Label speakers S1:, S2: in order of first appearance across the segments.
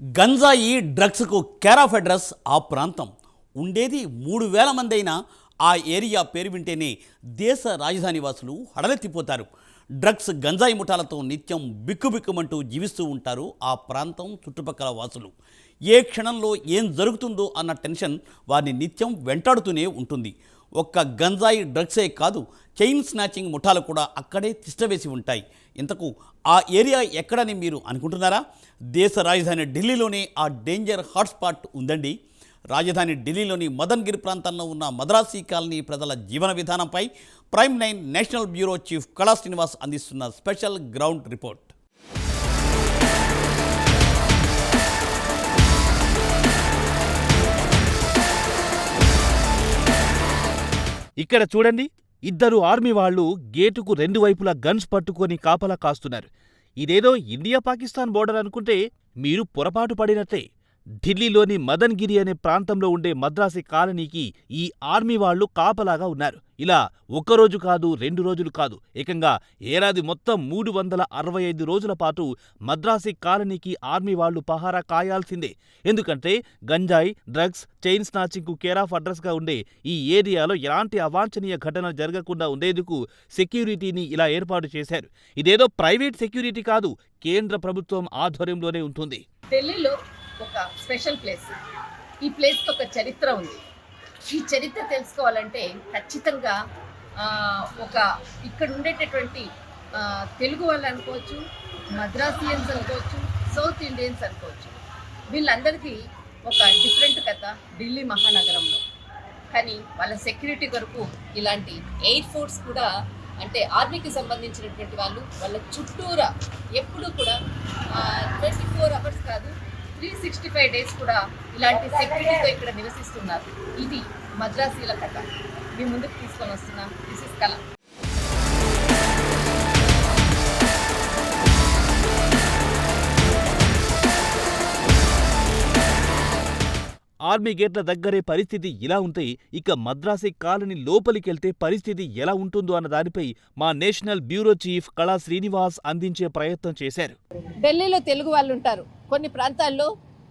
S1: గంజాయి డ్రగ్స్కు care of address ఆ ప్రాంతం. ఉండేది 3,000 మంది అయినా ఆ ఏరియా పేరు వింటేనే దేశ రాజధాని వాసులు హడలెత్తిపోతారు. డ్రగ్స్ గంజాయి ముఠాలతో నిత్యం బిక్కుబిక్కుమంటూ జీవిస్తూ ఉంటారు ఆ ప్రాంతం చుట్టుపక్కల వాసులు. ఏ క్షణంలో ఏం జరుగుతుందో అన్న టెన్షన్ వారిని నిత్యం వెంటాడుతూనే ఉంటుంది. ఒక్క గంజాయి డ్రగ్సే కాదు, చైన్ స్నాచింగ్ ముఠాలు కూడా అక్కడే తిష్టవేసి ఉంటాయి. ఇంతకు ఆ ఏరియా ఎక్కడని మీరు అనుకుంటున్నారా? దేశ రాజధాని ఢిల్లీలోనే ఆ డేంజర్ హాట్స్పాట్ ఉందండి. రాజధాని ఢిల్లీలోని మదన్గిరి ప్రాంతంలో ఉన్న మద్రాసీ కాలనీ ప్రజల జీవన విధానంపై ప్రైమ్ 9 నేషనల్ బ్యూరో చీఫ్ కళా శ్రీనివాస్ అందిస్తున్న స్పెషల్ గ్రౌండ్ రిపోర్ట్.
S2: ఇక్కడ చూడండి, ఇద్దరు ఆర్మీ వాళ్ళు గేటుకు రెండు వైపులా గన్స్ పట్టుకొని కాపలా కాస్తున్నారు. ఇదేదో ఇండియా పాకిస్తాన్ బోర్డర్ అనుకుంటే మీరు పొరపాటు పడినట్లే. ఢిల్లీలోని మదన్గిరి అనే ప్రాంతంలో ఉండే మద్రాసి కాలనీకి ఈ ఆర్మీ వాళ్ళు కాపలాగా ఉన్నారు. ఇలా ఒక్కరోజు కాదు, 2 రోజులు కాదు, ఏకంగా ఏడాది మొత్తం 365 రోజుల పాటు మద్రాసి కాలనీకి ఆర్మీ వాళ్ళు పహారా కాయాల్సిందే. ఎందుకంటే గంజాయి, డ్రగ్స్, చైన్ స్నాచింగ్కు కేర్ ఆఫ్ అడ్రస్గా ఉండే ఈ ఏరియాలో ఎలాంటి అవాంఛనీయ ఘటనలు జరగకుండా ఉండేందుకు సెక్యూరిటీని ఇలా ఏర్పాటు చేశారు. ఇదేదో ప్రైవేట్ సెక్యూరిటీ కాదు, కేంద్ర ప్రభుత్వం ఆధ్వర్యంలోనే ఉంటుంది.
S3: ఢిల్లీలో ఒక స్పెషల్ ప్లేస్. ఈ ప్లేస్కి ఒక చరిత్ర ఉంది. ఈ చరిత్ర తెలుసుకోవాలంటే ఖచ్చితంగా ఇక్కడ ఉండేటటువంటి తెలుగు వాళ్ళు అనుకోవచ్చు, మద్రాసియన్స్ అనుకోవచ్చు, సౌత్ ఇండియన్స్ అనుకోవచ్చు, వీళ్ళందరికీ ఒక డిఫరెంట్ కథ ఢిల్లీ మహానగరంలో. కానీ వాళ్ళ సెక్యూరిటీ కొరకు ఇలాంటి ఎయిర్ ఫోర్స్ కూడా, అంటే ఆర్మీకి సంబంధించినటువంటి వాళ్ళు వాళ్ళ చుట్టూరా ఎప్పుడూ కూడా 24 అవర్స్ కాదు, 365 డేస్ కూడా ఇలాంటి సెక్యూరిటీతో ఇక్కడ నివసిస్తున్నారు. ఇది మద్రాసీల కథ మీ ముందుకు తీసుకొని వస్తున్నా. దిస్ ఇస్ కళ.
S2: ఆర్మీ గేట్ల దగ్గరే పరిస్థితి ఇలా ఉంటే ఇక మద్రాసి కాలనీ లోపలికెళ్తే పరిస్థితి ఎలా ఉంటుందో అన్న దానిపై మా నేషనల్ బ్యూరో చీఫ్ కళా శ్రీనివాస్ అందించే ప్రయత్నం చేశారు.
S3: ఢిల్లీలో తెలుగు వాళ్ళు ఉంటారు, కొన్ని ప్రాంతాల్లో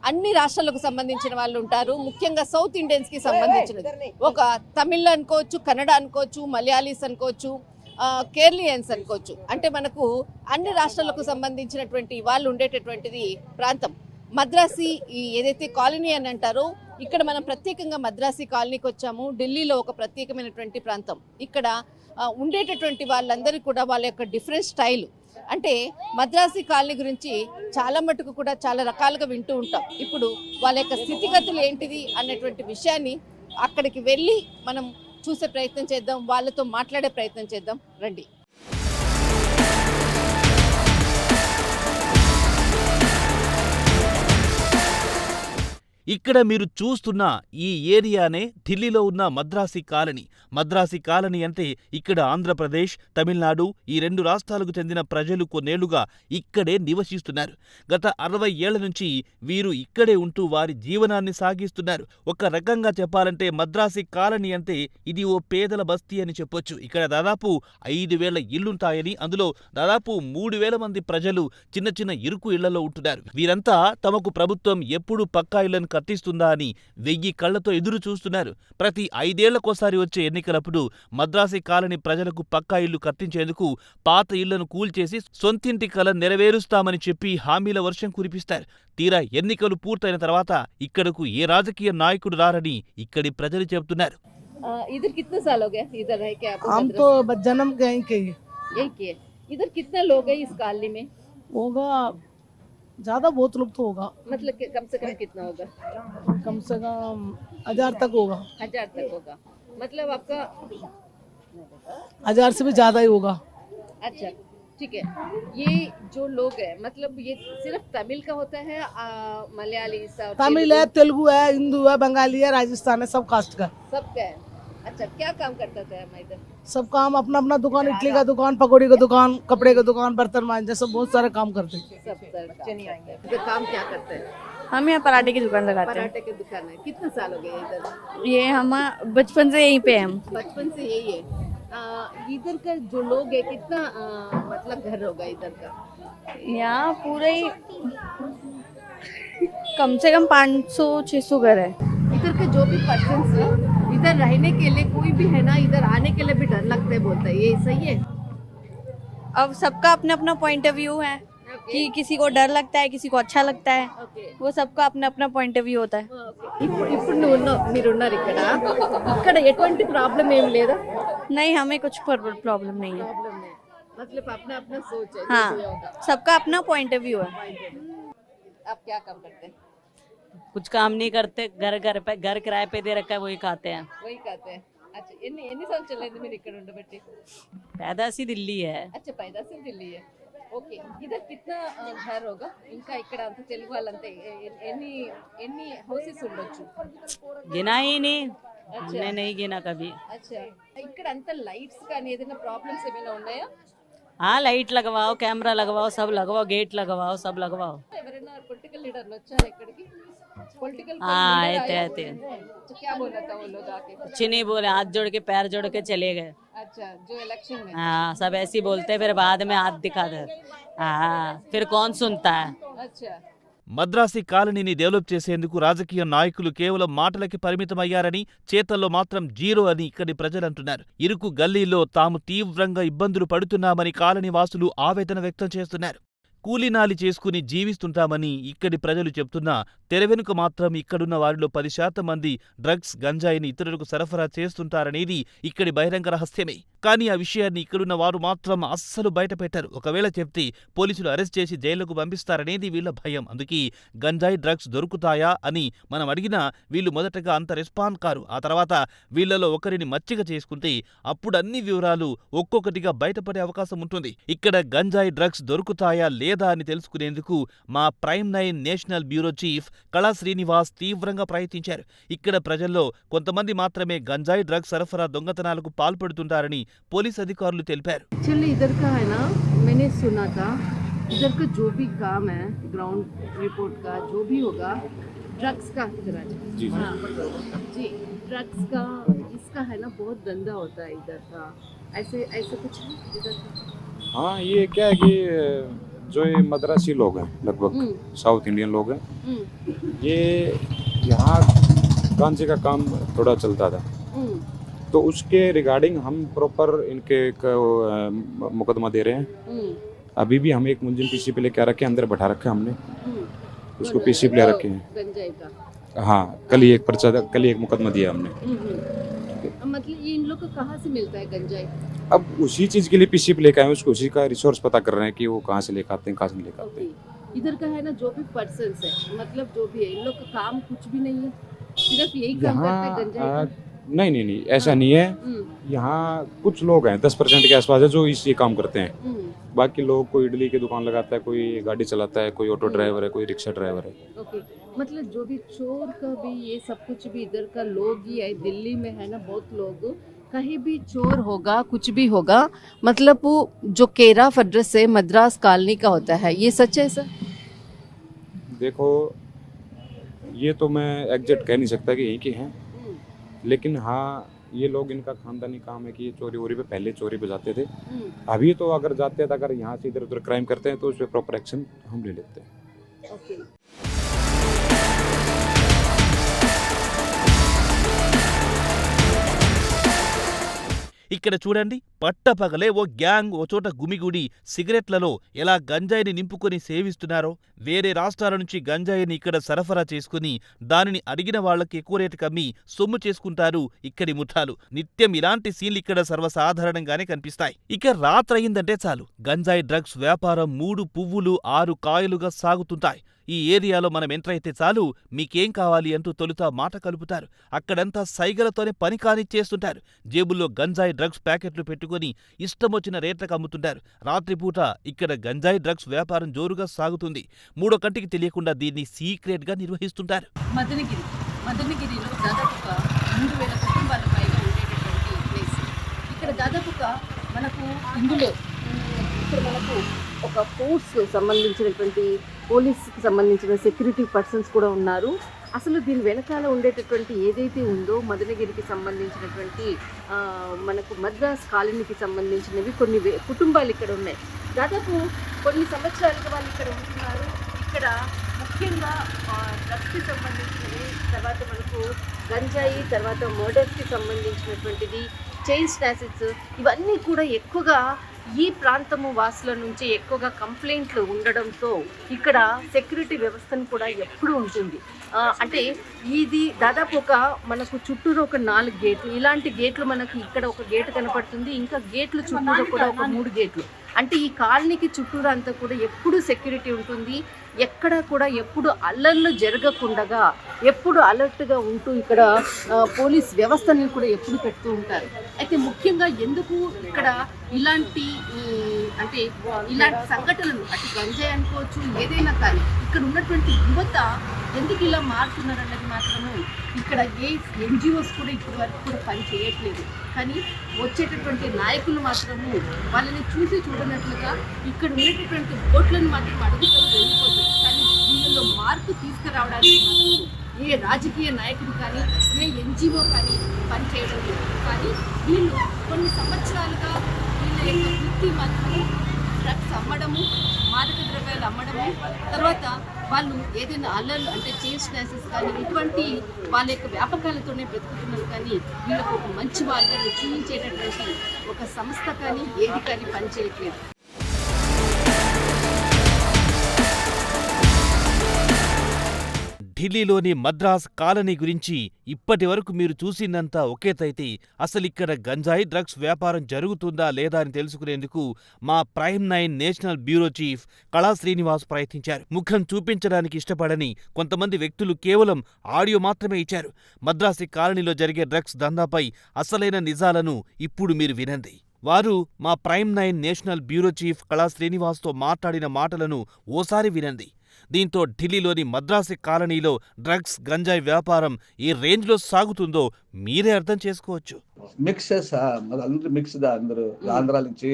S3: అన్ని రాష్ట్రాలకు సంబంధించిన వాళ్ళు ఉంటారు, ముఖ్యంగా సౌత్ ఇండియన్స్కి సంబంధించినది. ఒక తమిళ్ అనుకోవచ్చు, కన్నడ అనుకోవచ్చు, మలయాళీస్ అనుకోవచ్చు, కేరళియన్స్ అనుకోవచ్చు. అంటే మనకు అన్ని రాష్ట్రాలకు సంబంధించినటువంటి వాళ్ళు ఉండేటటువంటిది ప్రాంతం మద్రాసి. ఏదైతే కాలనీ అని అంటారో, ఇక్కడ మనం ప్రత్యేకంగా మద్రాసి కాలనీకి వచ్చాము. ఢిల్లీలో ఒక ప్రత్యేకమైనటువంటి ప్రాంతం. ఇక్కడ ఉండేటటువంటి వాళ్ళందరూ కూడా వాళ్ళ యొక్క డిఫరెంట్ స్టైల్, అంటే మద్రాసి కాలనీ గురించి చాలా మటుకు కూడా చాలా రకాలుగా వింటూ ఉంటాం. ఇప్పుడు వాళ్ళ యొక్క స్థితిగతులు ఏంటిది అన్నటువంటి విషయాన్ని అక్కడికి వెళ్ళి మనం చూసే ప్రయత్నం చేద్దాం, వాళ్ళతో మాట్లాడే ప్రయత్నం చేద్దాం రండి.
S2: ఇక్కడ మీరు చూస్తున్న ఈ ఏరియానే ఢిల్లీలో ఉన్న మద్రాసి కాలనీ. మద్రాసి కాలనీ అంటే ఇక్కడ ఆంధ్రప్రదేశ్, తమిళనాడు ఈ 2 రాష్ట్రాలకు చెందిన ప్రజలు కొన్నేళ్లుగా ఇక్కడే నివసిస్తున్నారు. గత 60 ఏళ్ల నుంచి వీరు ఇక్కడే ఉంటూ వారి జీవనాన్ని సాగిస్తున్నారు. ఒక రకంగా చెప్పాలంటే మద్రాసి కాలనీ అంటే ఇది ఓ పేదల బస్తీ అని చెప్పొచ్చు. ఇక్కడ దాదాపు 5,000 ఇళ్లుంటాయని, అందులో దాదాపు 3,000 మంది ప్రజలు చిన్న చిన్న ఇరుకు ఇళ్లలో ఉంటున్నారు. వీరంతా తమకు ప్రభుత్వం ఎప్పుడు పక్కా ఇళ్లను కట్టిస్తుందా అని 1000 కళ్లతో ఎదురు చూస్తున్నారు. ప్రతి 5 ఏళ్లకోసారి వచ్చే ఎన్నికలప్పుడు మద్రాసి కాలనీ ప్రజలకు పక్కా ఇళ్లు కట్టించేందుకు పాత ఇళ్లను కూల్చేసి సొంతింటి కల నెరవేరుస్తామని చెప్పి హామీల వర్షం కురిపిస్తారు. తీరా ఎన్నికలు పూర్తయిన తర్వాత ఇక్కడకు ఏ రాజకీయ నాయకుడు రారని ఇక్కడి ప్రజలు చెబుతున్నారు.
S3: इधर कितने साल हो गए इधर रह के? आपको
S4: हम तो जन्म के
S3: यही के। इधर कितने लोग हैं इस कॉलोनी में?
S4: होगा ज्यादा, बहुत लोग तो होगा,
S3: मतलब कम से कम कितना होगा?
S4: कम से कम 1000 तक होगा।
S3: 1000 तक होगा, मतलब आपका
S4: 1000 से भी ज्यादा ही होगा।
S3: अच्छा ठीक है। ये जो लोग हैं, मतलब ये सिर्फ तमिल का होता है, मलयाली,
S4: तमिल है, तेलुगु है, हिंदू है, बंगाली है, राजस्थान है, सब कास्ट का
S3: सबका है। अच्छा, क्या काम करता था हम इधर?
S4: सब काम अपना अपना दुकान, इडली का दुकान, पकौड़ी का दुकान, कपड़े का दुकान, बर्तन मांजने, सब बहुत सारे काम करते हैं।
S3: सब काम क्या करते हैं?
S5: हम यहाँ पराठे की दुकान लगाते हैं।
S3: पराठे की दुकान है। कितने साल हो गए इधर?
S5: ये हम बचपन से यहीं पे हैं। हम
S3: बचपन से यही है। इधर का जो लोग है कितना मतलब घर होगा इधर का?
S5: यहाँ पूरे ही कम से कम 500-600 घर है।
S3: इधर के जो भी पर्सन इधर रहने के लिए कोई भी है ना, इधर आने के लिए भी डर लगता है, बोलता है, ये सही है?
S5: अब सबका अपना अपना पॉइंट ऑफ व्यू है कि किसी को डर लगता है, किसी को अच्छा लगता है, वो सबका अपना अपना पॉइंट ऑफ व्यू होता है।
S3: ఇప్పుడు మీరున్నారు ఇక్కడ ఎటువంటి ప్రాబ్లం ఏం లేదా?
S5: नहीं, हमें कुछ प्रॉब्लम नहीं है।
S3: मतलब अपना अपना सोच है।
S5: हाँ, सबका अपना पॉइंट ऑफ व्यू है।
S3: आप क्या काम करते हैं?
S6: कुछ काम नहीं करते, घर किराए पे दे रखा है, वही खाते हैं।
S3: वही कहते हैं। अच्छा, ఎన్ని సంవత్సరాలు మీరు ఇక్కడ ఉండబట్టి?
S6: पैदाशी दिल्ली है।
S3: अच्छा, पैदा से दिल्ली है। ఓకే, इधर कितना घर होगा? ఇంకా ఇక్కడ అంత తెలుగు వాళ్ళంతా ఎన్ని హౌసెస్ ఉండొచ్చు?
S6: गिना ही नहीं, हमने नहीं गिना कभी।
S3: अच्छा, ఇక్కడ అంత లైట్స్ కానీ ఏదైనా ప్రాబ్లమ్స్ ఏమైనా ఉన్నాయా?
S6: हाँ, लाइट लगवाओ, कैमरा लगवाओ, सब लगवाओ, गेट लगवाओ, सब लगवाओ।
S3: ఎవరైనా పొలిటికల్ లీడర్లు వచ్చారా ఇక్కడికి? పొలిటికल
S6: हाँ, आते
S3: क्या बोला था वो लोग आके?
S6: कुछ नहीं बोले, हाथ जोड़ के पैर जोड़ के चले गए।
S3: अच्छा, जो इलेक्शन में?
S6: हाँ, सब ऐसे ही बोलते, फिर बाद में हाथ दिखा दे। हाँ, फिर कौन सुनता है?
S3: अच्छा,
S2: మద్రాసి కాలనీని డెవలప్ చేసేందుకు రాజకీయ నాయకులు కేవలం మాటలకి పరిమితమయ్యారని, చేతల్లో మాత్రం జీరో అని ఇక్కడి ప్రజలంటున్నారు. ఇరుకు గల్లీల్లో తాము తీవ్రంగా ఇబ్బందులు పడుతున్నామని కాలనీ వాసులు ఆవేదన వ్యక్తం చేస్తున్నారు. కూలీనాలి చేసుకుని జీవిస్తుంటామని ఇక్కడి ప్రజలు చెప్తున్నా తెరవెనుక మాత్రం ఇక్కడున్న వారిలో 10% మంది డ్రగ్స్, గంజాయిని ఇతరులకు సరఫరా చేస్తుంటారనేది ఇక్కడి బహిరంగ రహస్యమే. కానీ ఆ విషయాన్ని ఇక్కడున్న వారు మాత్రం అస్సలు బయటపెట్టారు. ఒకవేళ చెప్తే పోలీసులు అరెస్ట్ చేసి జైలుకు పంపిస్తారనేది వీళ్ల భయం. అందుకే గంజాయి, డ్రగ్స్ దొరుకుతాయా అని మనం అడిగినా వీళ్ళు మొదటగా అంత రెస్పాండ్ కారు. ఆ తర్వాత వీళ్లలో ఒకరిని మచ్చిక చేసుకుంటే అప్పుడు అన్ని వివరాలు ఒక్కొక్కటిగా బయటపడే అవకాశం ఉంటుంది. ఇక్కడ గంజాయి, డ్రగ్స్ దొరుకుతాయా లేదా అని తెలుసుకునేందుకు మా ప్రైమ్ 9 నేషనల్ బ్యూరో చీఫ్ కళా శ్రీనివాస్ తీవ్రంగా ప్రయత్నించారు. ఇక్కడ ప్రజల్లో కొంతమంది మాత్రమే గంజాయి, డ్రగ్స్ సరఫరా, దొంగతనాలకు పాల్పడుతుంటారని పోలీస్ అధికారులు తెలిపారు.
S3: चलिए, इधर का है ना, मैंने सुना था इधर का जो भी काम है, ग्राउंड रिपोर्ट का जो भी होगा, ड्रग्स का जी, हाँ, जी, ड्रग्स का इसका है ना बहुत धंधा होता है इधर का। ऐसे ऐसे कुछ है इधर का?
S7: हाँ, ये क्या है कि जो ये मद्रासी लोग हैं, लगभग साउथ इंडियन लोग हैं, ये यहाँ गांजे का काम थोड़ा चलता था, तो उसके रिगार्डिंग हम प्रॉपर इनके एक मुकदमा दे रहे हैं। अभी भी हम एक मुलजिम पीसी पे लेके आ रखे हैं, अंदर बैठा रखे हैं हमने, उसको पीसी पे ले रखे हैं।
S3: गंजाई का?
S7: हाँ, कल ही एक पर्चा, कल ही एक मुकदमा दिया हमने।
S3: मतलब ये इन लोग को कहाँ से मिलता है गंजाई?
S7: अब उसी चीज के लिए पीसी पे लेके आए हैं, उसको उसी का रिसोर्स पता कर रहे हैं कि वो कहाँ से लेकर आते हैं, कहाँ से लेकर आते हैं।
S3: इधर का है ना जो भी पर्सन है, मतलब जो भी है, इन लोग का काम कुछ भी नहीं है, सिर्फ यही काम करते हैं गंजाई का?
S7: नहीं, ऐसा नहीं है। यहाँ कुछ लोग हैं 10% के आसपास है जो ये काम करते हैं। बाकी लोग, कोई इडली की दुकान लगाता है, कोई गाड़ी चलाता है, कोई ऑटो ड्राइवर है, कोई रिक्शा ड्राइवर है।
S3: ओके, मतलब जो भी चोर का भी ये सब कुछ भी इधर का लोग ही है। दिल्ली में है ना बहुत लोग, कहीं भी चोर होगा, कुछ भी होगा, मतलब वो जो केरा एड्रेस है मद्रास कॉलोनी का होता है, ये सच है सर?
S7: देखो, ये तो मैं एग्जैक्ट कह नहीं सकता कि यहीं के हैं, लेकिन हाँ, ये लोग, इनका खानदानी काम है कि ये चोरी वोरी पे पहले चोरी पे जाते थे। अभी तो अगर जाते हैं, अगर यहाँ से इधर उधर क्राइम करते हैं तो उस पर प्रॉपर एक्शन हम ले लेते हैं।
S3: ओके,
S2: ఇక్కడ చూడండి, పట్టపగలే ఓ గ్యాంగ్ ఓ చోట గుమిగూడి సిగరెట్లలో ఎలా గంజాయిని నింపుకొని సేవిస్తున్నారో, వేరే రాష్ట్రాల నుంచి గంజాయిని ఇక్కడ సరఫరా చేసుకుని దానిని అడిగిన వాళ్లకి ఎక్కువ రేటుకి అమ్మి సొమ్ము చేసుకుంటారు ఇక్కడి ముఠాలు. నిత్యం ఇలాంటి సీన్లు ఇక్కడ సర్వసాధారణంగానే కనిపిస్తాయి. ఇక రాత్రయిందంటే చాలు, గంజాయి, డ్రగ్స్ వ్యాపారం 3 పువ్వులు 6 కాయలుగా సాగుతుంటాయి. ఈ ఏరియాలో మనం ఎంటర్ అయితే చాలు, మీకేం కావాలి అంటూ తొలుత మాట కలుపుతారు. అక్కడంతా సైగలతోనే పని కానిచ్చేస్తుంటారు. జేబుల్లో గంజాయి, డ్రగ్స్ ప్యాకెట్లు పెట్టుకుని ఇష్టమొచ్చిన రేట్లకు అమ్ముతుంటారు. రాత్రిపూట ఇక్కడ గంజాయి, డ్రగ్స్ వ్యాపారం జోరుగా సాగుతుంది. మూడో కంటికి తెలియకుండా దీన్ని సీక్రెట్ గా నిర్వహిస్తుంటారు.
S3: మదనగిరిలో దాదాపుగా 3000 కుటుంబాల పైగా ఉండేటటువంటి ప్లేస్. ఇక్కడ దాదాపుగా మనకు ఇందులో ఇక్కడ మనకు ఒక ఫోర్స్ సంబంధించినటువంటి, పోలీస్కి సంబంధించిన సెక్యూరిటీ పర్సన్స్ కూడా ఉన్నారు. అసలు దీని వెనకాల ఉండేటటువంటి ఏదైతే ఉందో మదనగిరికి సంబంధించినటువంటి మనకు మద్రాస్ కాలనీకి సంబంధించినవి కొన్ని కుటుంబాలు ఇక్కడ ఉన్నాయి. దాదాపు కొన్ని సంవత్సరాలుగా వాళ్ళు ఇక్కడ ఉంటున్నారు. ఇక్కడ ముఖ్యంగా డ్రగ్స్కి సంబంధించినవి, తర్వాత మనకు గంజాయి, తర్వాత మర్డర్స్కి సంబంధించినటువంటిది, చైన్ స్నాసిస్, ఇవన్నీ కూడా ఎక్కువగా ఈ ప్రాంతము వాసుల నుంచి ఎక్కువగా కంప్లైంట్లు ఉండడంతో ఇక్కడ సెక్యూరిటీ వ్యవస్థను కూడా ఎప్పుడూ ఉంటుంది. అంటే ఇది దాదాపు మనకు చుట్టూరు ఒక 4 గేట్లు, ఇలాంటి గేట్లు మనకు ఇక్కడ ఒక గేట్ కనపడుతుంది, ఇంకా గేట్లు చుట్టూరు కూడా ఒక 3 గేట్లు. అంటే ఈ కాలనీకి చుట్టూరు అంతా కూడా ఎప్పుడు సెక్యూరిటీ ఉంటుంది. ఎక్కడ కూడా ఎప్పుడు అల్లర్లు జరగకుండా ఎప్పుడు అలర్ట్గా ఉంటూ ఇక్కడ పోలీస్ వ్యవస్థని కూడా ఎప్పుడు పెడుతూ ఉంటారు. అయితే ముఖ్యంగా ఎందుకు ఇక్కడ ఇలాంటి అంటే ఇలాంటి సంఘటనలు, అటు గంజాయి అనుకోవచ్చు, ఏదైనా కానీ ఇక్కడ ఉన్నటువంటి యువత ఎందుకు ఇలా మారుతున్నారు అన్నది మాత్రము ఇక్కడ ఏ NGOs కూడా ఇప్పటి వరకు కూడా పని చేయట్లేదు. కానీ వచ్చేటటువంటి నాయకులు మాత్రము వాళ్ళని చూసి చూడనట్లుగా ఇక్కడ ఉన్నటువంటి ఓట్లను మాత్రం అడుగుతారు, వెళ్ళిపోతారు. కానీ వీళ్ళలో మార్పు తీసుకురావడానికి మాత్రం ఏ రాజకీయ నాయకుడు కానీ ఏ NGO కానీ పనిచేయడం లేదు. కానీ వీళ్ళు కొన్ని సంవత్సరాలుగా వీళ్ళ యొక్క వృత్తి మాత్రము డ్రగ్స్ అమ్మడము, మాదక ద్రవ్యాలు అమ్మడము, తర్వాత వాళ్ళు ఏదైనా అల్లర్లు అంటే చైన్ స్నాసిస్ కానీ ఇటువంటి వాళ్ళ యొక్క వ్యాపకాలతోనే బ్రతుకుతున్నారు. కానీ వీళ్ళకు ఒక మంచి మార్గాన్ని చూపించేటటువంటి ఒక సంస్థ కానీ ఏది కానీ పనిచేయట్లేదు.
S2: ఢిల్లీలోని మద్రాస్ కాలనీ గురించి ఇప్పటి వరకు మీరు చూసిందంతా ఒకేతైతే అసలిక్కడ గంజాయి డ్రగ్స్ వ్యాపారం జరుగుతుందా లేదా అని తెలుసుకునేందుకు మా ప్రైమ్ 9 నేషనల్ బ్యూరో చీఫ్ కళా శ్రీనివాస్ ప్రయత్నించారు. ముఖం చూపించడానికి ఇష్టపడని కొంతమంది వ్యక్తులు కేవలం ఆడియో మాత్రమే ఇచ్చారు. మద్రాసి కాలనీలో జరిగే డ్రగ్స్ దందాపై అసలైన నిజాలను ఇప్పుడు మీరు వినండి. వారు మా ప్రైమ్ 9 నేషనల్ బ్యూరో చీఫ్ కళా శ్రీనివాస్తో మాట్లాడిన మాటలను ఓసారి వినండి. దీంతో ఢిల్లీలోని మద్రాసి కాలనీలో డ్రగ్స్ గంజాయి వ్యాపారం ఏ రేంజ్లో సాగుతుందో మీరే అర్థం చేసుకోవచ్చు.
S8: మిక్సెస్ అందరూ మిక్స్డ్, అందరూ ఆంధ్ర నుంచి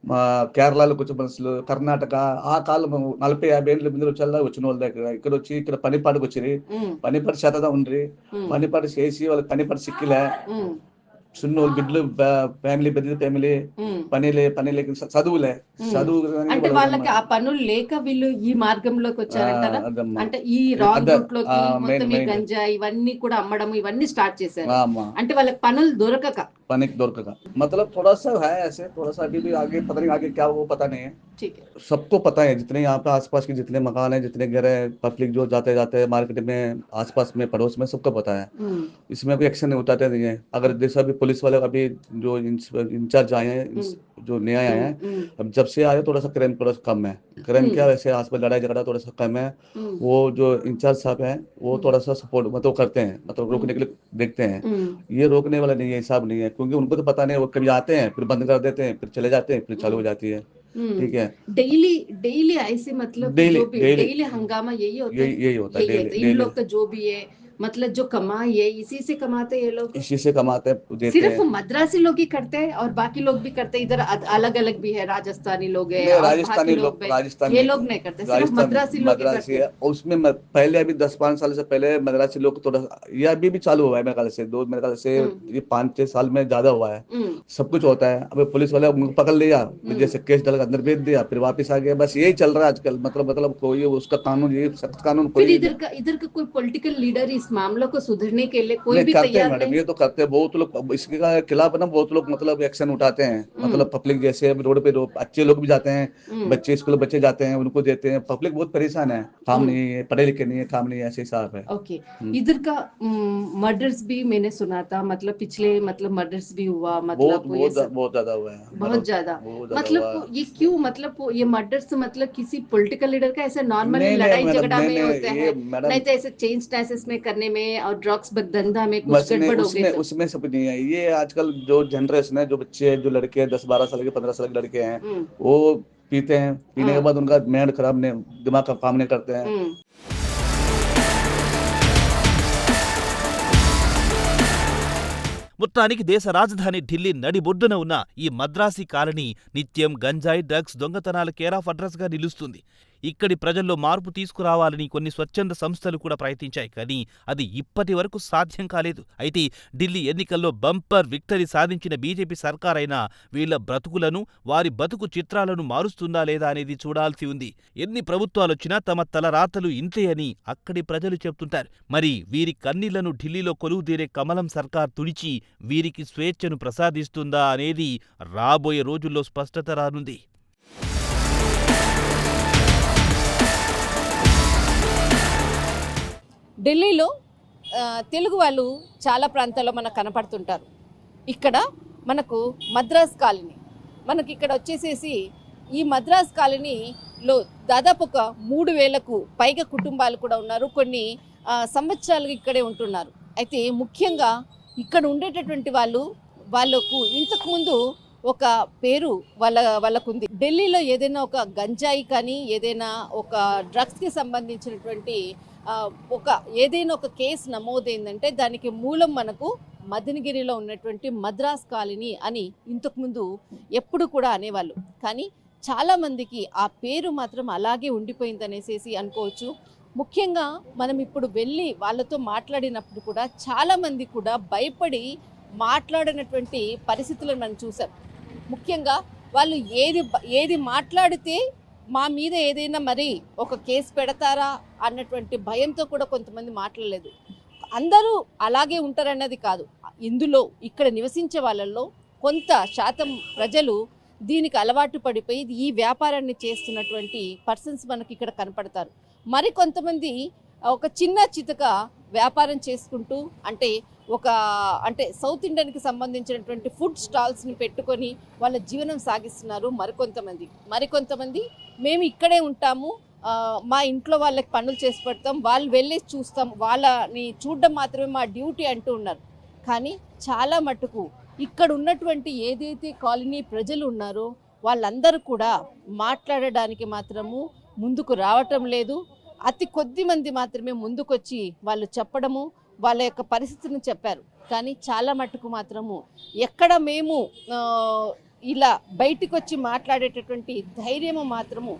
S8: మా కేరళలో కొంచెం మనుషులు, కర్ణాటక ఆ కాలం 40-50 ఏళ్ళ ముందు వచ్చిన వాళ్ళ దగ్గర ఇక్కడ వచ్చి ఇక్కడ పనిపాటుకు వచ్చి పనిపాటు చేతదా ఉండ్రి, పనిపాటు చేసి వాళ్ళకి పనిపాటు సిక్కిలే చిన్నోళ్ళు బిడ్డలు, ఫ్యామిలీ పెద్ద ఫ్యామిలీ, పని లేక చదువులే చదువు
S3: అంటే వాళ్ళకి ఆ పనులు లేక వీళ్ళు ఈ మార్గంలోకి వచ్చారంటారా? అంటే ఈ రాంగ్ రూట్ లోకి మొత్తం ఈ గంజా ఇవన్నీ కూడా అమ్మడం ఇవన్నీ స్టార్ట్ చేశారు. అంటే వాళ్ళకి పనులు దొరకక
S8: मतलब थोड़ा सा है ऐसे, थोड़ा सा अभी भी आगे पता नहीं, आगे क्या वो पता नहीं है.
S3: ठीक है,
S8: सबको पता है, जितने यहाँ पे आसपास के जितने मकान है, जितने घर है, पब्लिक जो जाते जाते मार्केट में, आसपास में, पड़ोस में, सबको पता है. इसमें कोई एक्शन नहीं उठाते नहीं है. अगर जैसा अभी पुलिस वाले अभी जो इंचार्ज आए हैं, जो नया आए हैं, अब जब से आए थोड़ा सा क्राइम थोड़ा कम है. क्राइम क्या वैसे आसपास लड़ाई झगड़ा थोड़ा सा कम है. वो जो इंचार्ज साहब है वो थोड़ा सा सपोर्ट मतलब करते हैं, मतलब रोकने के लिए देखते हैं. ये रोकने वाला नहीं है, हिसाब नहीं है, क्योंकि उनको तो पता नहीं, वो कभी आते हैं फिर बंद कर देते हैं, फिर चले जाते हैं, फिर चालू हो जाती है. ठीक है,
S3: डेली ऐसे मतलब डेली हंगामा यही होता है.
S8: यही होता है.
S3: इन लोग का जो भी है मतलब जो कमाई है इसी से कमाते हैं ये लोग,
S8: इसी से कमाते हैं, देते
S3: सिर्फ
S8: हैं.
S3: मद्रासी लोग ही करते हैं और बाकी लोग भी करते हैं. इधर अलग अलग भी है, राजस्थानी लोग है,
S8: राजस्थानी लोग,
S3: राजस्थानी ये लोग नहीं करते, सिर्फ मद्रासी लोग करते हैं.
S8: उसमें पहले अभी 10-5 साल से पहले मद्रासी लोग थोड़ा, ये अभी भी चालू हुआ है मेरे ख्याल से, मेरे ख्याल से ये 5-6 साल में ज्यादा हुआ है. सब कुछ होता है. अब पुलिस वाले पकड़ लिया, जैसे केस डाल अंदर भेज दिया, फिर वापस आ गया. बस यही चल रहा है आजकल. मतलब कोई उसका कानून, ये सख्त कानून कोई.
S3: इधर का कोई पॉलिटिकल लीडर इस मामलों को सुधरने के लिए कोई भी तैयार नहीं.
S8: ये तो करते हैं बहुत लोग, इसके खिलाफ ना बहुत लोग मतलब एक्शन उठाते हैं. मतलब पब्लिक जैसे रोड पे अच्छे लोग भी जाते हैं, बच्चे स्कूल बच्चे जाते हैं, उनको देते हैं. पब्लिक बहुत परेशान है, काम नहीं है, पढ़े लिखे नहीं है, काम नहीं है, ऐसे हिसाब है.
S3: ओके, इधर का मर्डर्स भी मैंने सुना था, मतलब पिछले मतलब मर्डर्स भी हुआ, मतलब
S8: बहुत ज्यादा हुआ है,
S3: बहुत ज्यादा. मतलब ये क्यों, मतलब ये मर्डर्स मतलब किसी पॉलिटिकल लीडर का ऐसे नॉर्मल लड़ाई झगड़ा में होते हैं, नहीं तो ऐसे चेन स्नासिस में करने में और ड्रग्स धंधा में कुछ गड़बड़ हो गई.
S8: उसमें सब नहीं है. ये आजकल जो जनरेशन है, जो बच्चे, जो लड़के 10-12 साल के 15 साल के लड़के हैं, वो पीते हैं. पीने के बाद उनका माइंड खराब, दिमाग का काम नहीं करते हैं.
S2: మొత్తానికి దేశ రాజధాని ఢిల్లీ నడిబొడ్డున ఉన్న ఈ మద్రాసి కాలనీ నిత్యం గంజాయి డ్రగ్స్ దొంగతనాల కేర్ ఆఫ్ అడ్రస్గా నిలుస్తుంది. ఇక్కడి ప్రజల్లో మార్పు తీసుకురావాలని కొన్ని స్వచ్ఛంద సంస్థలు కూడా ప్రయత్నించాయి. కానీ అది ఇప్పటి వరకు సాధ్యం కాలేదు. అయితే ఢిల్లీ ఎన్నికల్లో బంపర్ విక్టరీ సాధించిన బీజేపీ సర్కారైనా వీళ్ల బ్రతుకులను, వారి బతుకు చిత్రాలను మారుస్తుందా లేదా అనేది చూడాల్సి ఉంది. ఎన్ని ప్రభుత్వాలొచ్చినా తమ తలరాతలు ఇంతే అని అక్కడి ప్రజలు చెప్తుంటారు. మరి వీరి కన్నీళ్లను ఢిల్లీలో కొలువుదీరే కమలం సర్కార్ తుడిచి వీరికి స్వేచ్ఛను ప్రసాదిస్తుందా అనేది రాబోయే రోజుల్లో స్పష్టత రానుంది.
S3: ఢిల్లీలో తెలుగు వాళ్ళు చాలా ప్రాంతాల్లో మనకు కనపడుతుంటారు. ఇక్కడ మనకు మద్రాస్ కాలనీ, మనకి ఇక్కడ వచ్చేసేసి ఈ మద్రాస్ కాలనీలో దాదాపు ఒక 3,000కు పైగా కుటుంబాలు కూడా ఉన్నారు. కొన్ని సంవత్సరాలుగా ఇక్కడే ఉంటున్నారు. అయితే ముఖ్యంగా ఇక్కడ ఉండేటటువంటి వాళ్ళకు ఇంతకుముందు ఒక పేరు వాళ్ళకుంది. ఢిల్లీలో ఏదైనా ఒక గంజాయి కానీ ఏదైనా ఒక డ్రగ్స్కి సంబంధించినటువంటి ఏదైనా ఒక కేసు నమోదైందంటే దానికి మూలం మనకు మదనగిరిలో ఉన్నటువంటి మద్రాస్ కాలనీ అని ఇంతకుముందు ఎప్పుడు కూడా అనేవాళ్ళు. కానీ చాలామందికి ఆ పేరు మాత్రం అలాగే ఉండిపోయిందనేసి అనుకోవచ్చు. ముఖ్యంగా మనం ఇప్పుడు వెళ్ళి వాళ్ళతో మాట్లాడినప్పుడు కూడా చాలామంది కూడా భయపడి మాట్లాడినటువంటి పరిస్థితులను మనం చూసాం. ముఖ్యంగా వాళ్ళు ఏది మాట్లాడితే మా మీద ఏదైనా మరి ఒక కేసు పెడతారా అన్నటువంటి భయంతో కూడా కొంతమంది మాట్లాడలేదు. అందరూ అలాగే ఉంటారన్నది కాదు. ఇందులో ఇక్కడ నివసించే వాళ్ళల్లో కొంత శాతం ప్రజలు దీనికి అలవాటు పడిపోయి ఈ వ్యాపారాన్ని చేస్తున్నటువంటి పర్సన్స్ మనకి ఇక్కడ కనపడతారు. మరి కొంతమంది ఒక చిన్న చితక వ్యాపారం చేసుకుంటూ అంటే సౌత్ ఇండియన్కి సంబంధించినటువంటి ఫుడ్ స్టాల్స్ని పెట్టుకొని వాళ్ళ జీవనం సాగిస్తున్నారు. మరికొంతమంది మేము ఇక్కడే ఉంటాము, మా ఇంట్లో వాళ్ళకి పనులు చేసి పెడతాం, వాళ్ళు వెళ్ళి చూస్తాం, వాళ్ళని చూడడం మాత్రమే మా డ్యూటీ అంటూ ఉన్నారు. కానీ చాలా మటుకు ఇక్కడ ఉన్నటువంటి ఏదైతే కాలనీ ప్రజలు ఉన్నారో వాళ్ళందరూ కూడా మాట్లాడడానికి మాత్రము ముందుకు రావటం లేదు. అతి కొద్ది మంది మాత్రమే ముందుకొచ్చి వాళ్ళు చెప్పడము, వాళ్ళ యొక్క పరిస్థితిని చెప్పారు. కానీ చాలా మటుకు మాత్రము ఎక్కడ మేము ఇలా బయటికి వచ్చి మాట్లాడేటటువంటి ధైర్యము మాత్రము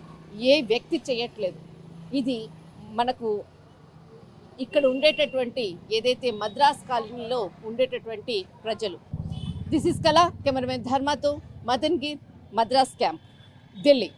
S3: ఏ వ్యక్తి చేయట్లేదు. ఇది మనకు ఇక్కడ ఉండేటటువంటి ఏదైతే మద్రాస్ కాలనీలో ఉండేటటువంటి ప్రజలు. దిస్ ఇస్ కళ, కెమెరామెన్ ధర్మతో, మదన్గిర్, మద్రాస్ క్యాంప్, ఢిల్లీ.